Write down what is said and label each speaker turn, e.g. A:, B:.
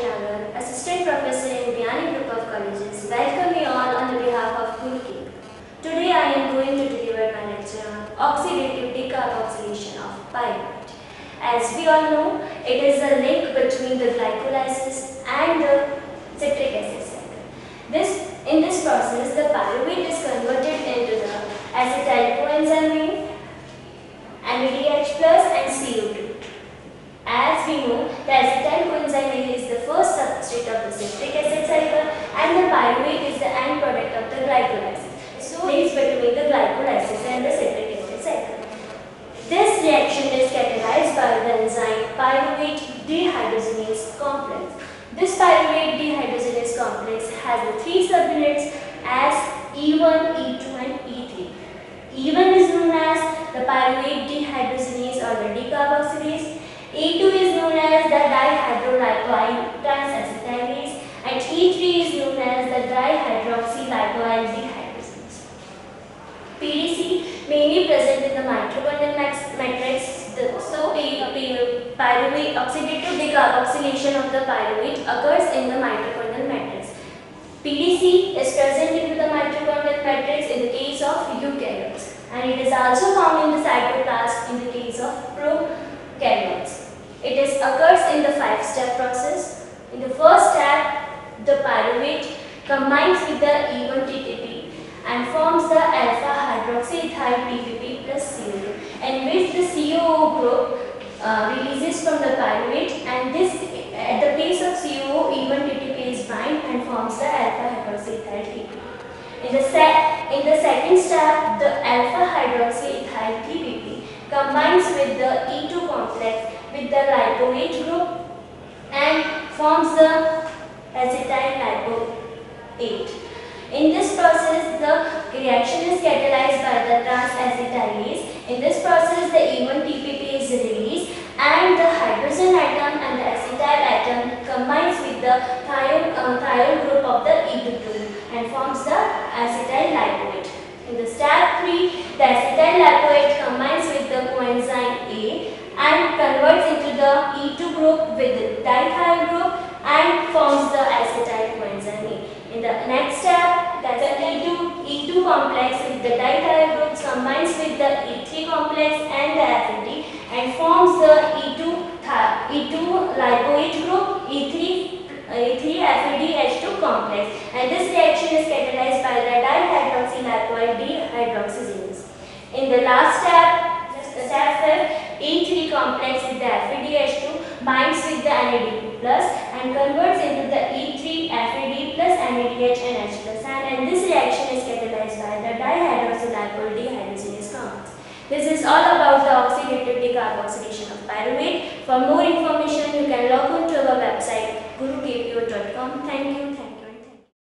A: Nagar, Assistant Professor in Gyani Group of Colleges, welcome you all on the behalf of Guruki. Today I am going to deliver my lecture on oxidative decarboxylation of pyruvate. As we all know, it is a link between the glycolysis and the citric acid cycle. In this process, the pyruvate is converted into the acetyl coenzyme, NADH plus and CO2. As we know, the acetyl coenzyme is the first substrate of the citric acid cycle and the pyruvate is the end product of the glycolysis. So, it is between the glycolysis and the citric acid cycle. This reaction is catalyzed by the enzyme pyruvate dehydrogenase complex. This pyruvate dehydrogenase complex has the three subunits as E1, E2 and E3. E1 is known as the pyruvate dehydrogenase or the decarboxylase. E2 is known as the dihydrolipoyl transacetylase and E3 is known as the dihydroxylipoyl dehydrogenase. PDC mainly present in the mitochondrial matrix. So, pyruvate oxidative decarboxylation of the pyruvate occurs in the mitochondrial matrix. PDC is present in the mitochondrial matrix in the case of eukaryotes and it is also found in the cytoplasm in the case of prokaryotes. It occurs in the 5-step process. In the first step, the pyruvate combines with the E1 TTP and forms the alpha hydroxyethyl TPP plus CO2, in which the COO group releases from the pyruvate, and this at the base of COO E1 TTP is bind and forms the alpha hydroxyethyl TPP. In the second step, the alpha hydroxyethyl TPP combines with the E2 complex with the lipoate group and forms the acetyl lipoate. In this process, the reaction is catalyzed by the transacetylase. In this process, the E1 TPP is released and the hydrogen atom and the acetyl atom combines with the thiol group of the E2 and forms the acetyl lipoate. In the step 3, the acetyl lipoate combines with the coenzyme A and converts into the E2 group with the dithiol group and forms the acetyl coenzyme A. In the next step, that the E2 complex with the dithiol group combines with the E3 complex and the FAD and forms the E2 lipoate group, E3 FADH2 complex, and this reaction is catalyzed by the dihydroxylipoyl dehydroxygenase. In the last step, step 5, E3 complex with the FADH2 binds with the NAD plus and converts into the E3 FAD plus NADH and H plus, and this reaction is catalyzed by the dihydroxylipoyl dehydrogenase complex. This is all about the oxidative decarboxylation of pyruvate. For more information, you can log on to our website gurukpo.com. Thank you.